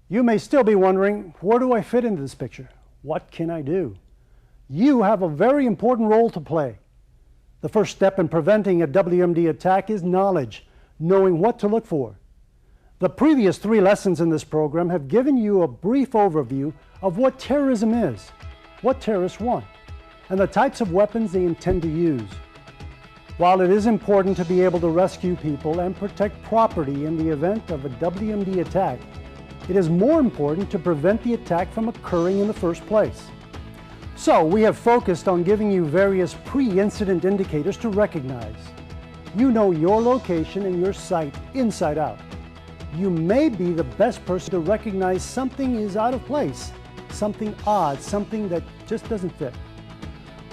You may still be wondering, where do I fit into this picture? What can I do? You have a very important role to play. The first step in preventing a WMD attack is knowledge, knowing what to look for. The previous 3 lessons in this program have given you a brief overview of what terrorism is, what terrorists want, and the types of weapons they intend to use. While it is important to be able to rescue people and protect property in the event of a WMD attack, it is more important to prevent the attack from occurring in the first place. So we have focused on giving you various pre-incident indicators to recognize. You know your location and your site inside out. You may be the best person to recognize something is out of place, something odd, something that just doesn't fit.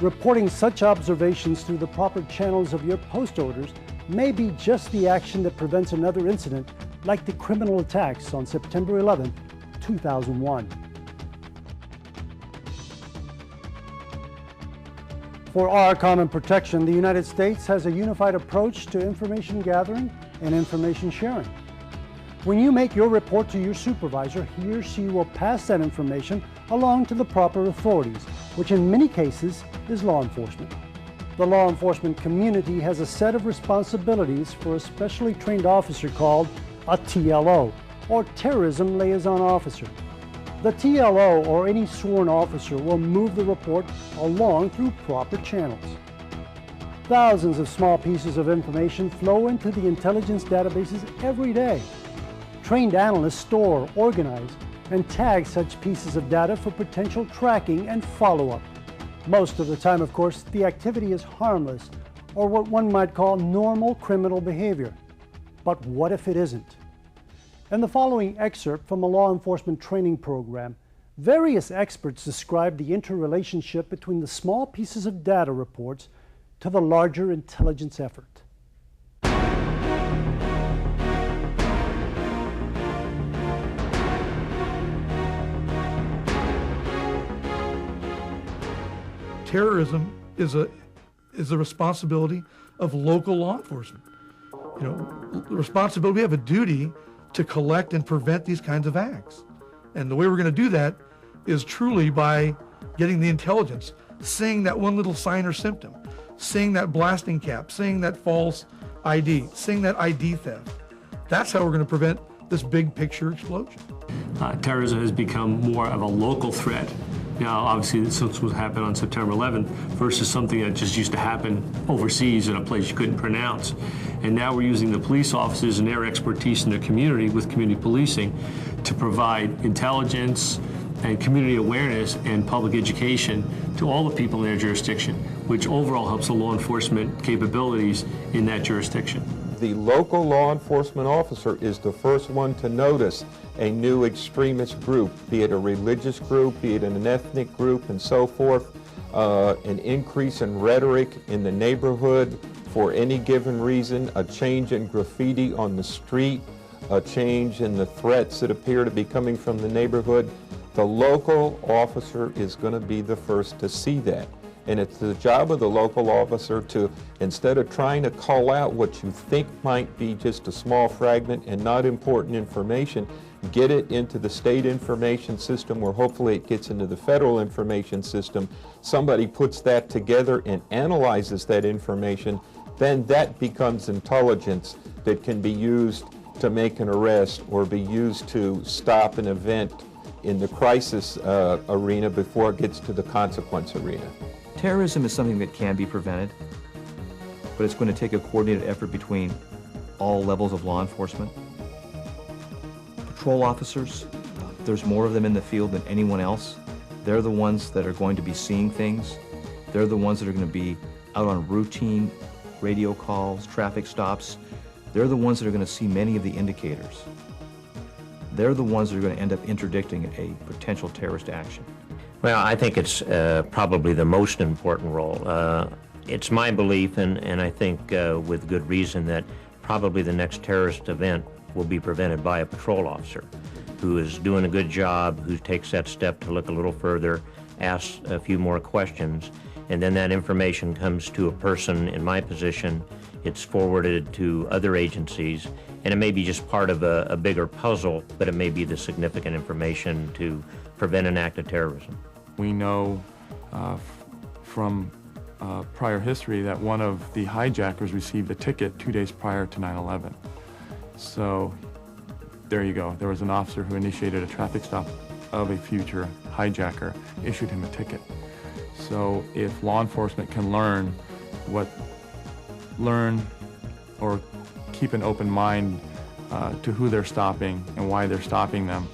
Reporting such observations through the proper channels of your post orders may be just the action that prevents another incident like the criminal attacks on September 11, 2001. For our common protection, the United States has a unified approach to information gathering and information sharing. When you make your report to your supervisor, he or she will pass that information along to the proper authorities, which in many cases is law enforcement. The law enforcement community has a set of responsibilities for a specially trained officer called a TLO, or Terrorism Liaison Officer. The TLO, or any sworn officer, will move the report along through proper channels. Thousands of small pieces of information flow into the intelligence databases every day. Trained analysts store, organize, and tag such pieces of data for potential tracking and follow-up. Most of the time, of course, the activity is harmless, or what one might call normal criminal behavior. But what if it isn't? In the following excerpt from a law enforcement training program, various experts describe the interrelationship between the small pieces of data reports to the larger intelligence effort. Terrorism is a responsibility of local law enforcement. You know, the responsibility, we have a duty to collect and prevent these kinds of acts. And the way we're going to do that is truly by getting the intelligence, seeing that one little sign or symptom, seeing that blasting cap, seeing that false ID, seeing that ID theft. That's how we're going to prevent this big picture explosion. Terrorism has become more of a local threat. Now, obviously, since what happened on September 11th versus something that just used to happen overseas in a place you couldn't pronounce. And now we're using the police officers and their expertise in their community with community policing to provide intelligence and community awareness and public education to all the people in their jurisdiction, which overall helps the law enforcement capabilities in that jurisdiction. The local law enforcement officer is the first one to notice a new extremist group, be it a religious group, be it an ethnic group, and so forth, an increase in rhetoric in the neighborhood for any given reason, a change in graffiti on the street, a change in the threats that appear to be coming from the neighborhood. The local officer is going to be the first to see that. And it's the job of the local officer to, instead of trying to call out what you think might be just a small fragment and not important information, get it into the state information system, where hopefully it gets into the federal information system. Somebody puts that together and analyzes that information, then that becomes intelligence that can be used to make an arrest or be used to stop an event in the crisis arena before it gets to the consequence arena. Terrorism is something that can be prevented, but it's going to take a coordinated effort between all levels of law enforcement. Patrol officers, there's more of them in the field than anyone else. They're the ones that are going to be seeing things. They're the ones that are going to be out on routine radio calls, traffic stops. They're the ones that are going to see many of the indicators. They're the ones that are going to end up interdicting a potential terrorist action. Well, I think it's probably the most important role. It's my belief, and I think with good reason, that probably the next terrorist event will be prevented by a patrol officer who is doing a good job, who takes that step to look a little further, asks a few more questions, and then that information comes to a person in my position. It's forwarded to other agencies, And it may be just part of a bigger puzzle, but it may be the significant information to prevent an act of terrorism. We know from prior history that one of the hijackers received a ticket 2 days prior to 9/11. So there you go. There was an officer who initiated a traffic stop of a future hijacker, issued him a ticket. So if law enforcement can learn or keep an open mind to who they're stopping and why they're stopping them,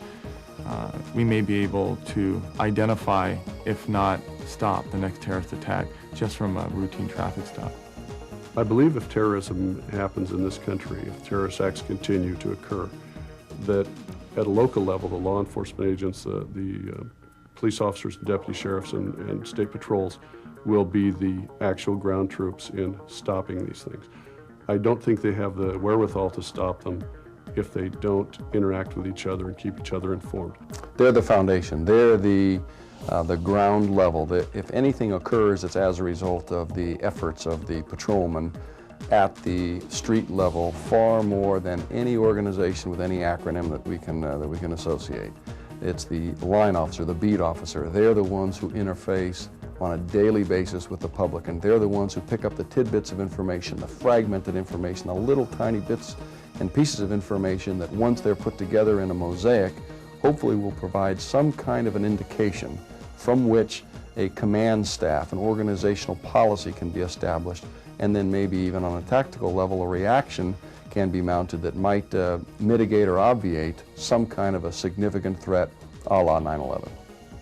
we may be able to identify, if not stop, the next terrorist attack just from a routine traffic stop. I believe if terrorism happens in this country, if terrorist acts continue to occur, that at a local level, the law enforcement agents, the police officers, and deputy sheriffs, and state patrols will be the actual ground troops in stopping these things. I don't think they have the wherewithal to stop them if they don't interact with each other and keep each other informed. They're the foundation. They're the ground level. If anything occurs, it's as a result of the efforts of the patrolmen at the street level, far more than any organization with any acronym that we can associate. It's the line officer, the beat officer. They're the ones who interface on a daily basis with the public, and they're the ones who pick up the tidbits of information, the fragmented information, the little tiny bits and pieces of information that once they're put together in a mosaic, hopefully will provide some kind of an indication from which a command staff, an organizational policy can be established, and then maybe even on a tactical level a reaction can be mounted that might mitigate or obviate some kind of a significant threat a la 9/11.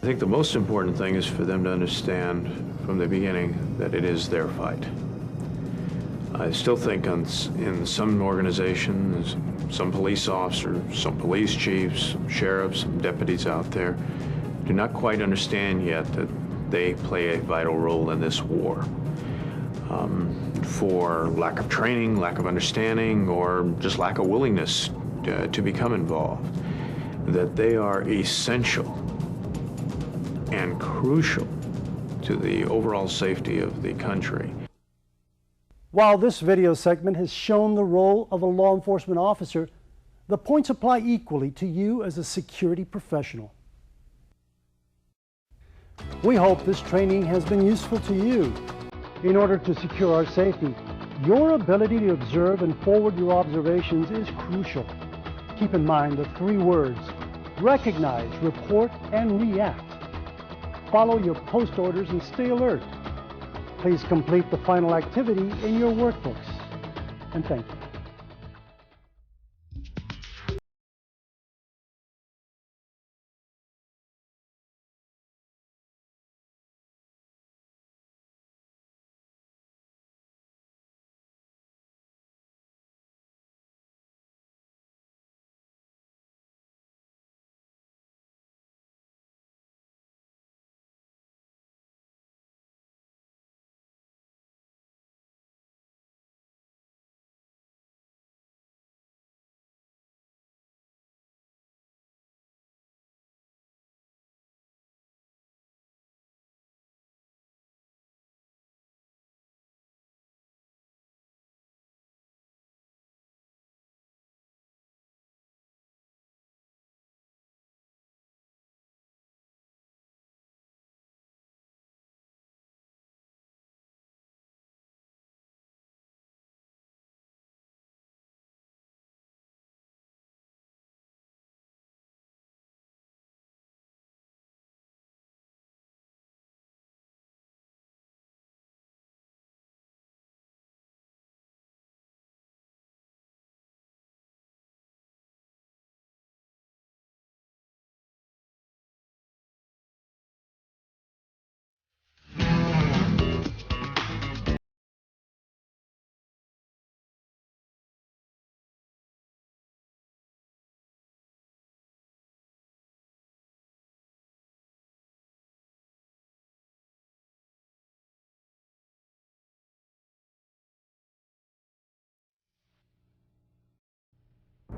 I think the most important thing is for them to understand from the beginning that it is their fight. I still think in some organizations, some police officers, some police chiefs, some sheriffs, some deputies out there do not quite understand yet that they play a vital role in this war. For lack of training, lack of understanding, or just lack of willingness to become involved, that they are essential and crucial to the overall safety of the country. While this video segment has shown the role of a law enforcement officer, the points apply equally to you as a security professional. We hope this training has been useful to you. In order to secure our safety, your ability to observe and forward your observations is crucial. Keep in mind the 3 words: recognize, report, and react. Follow your post orders and stay alert. Please complete the final activity in your workbooks. And thank you.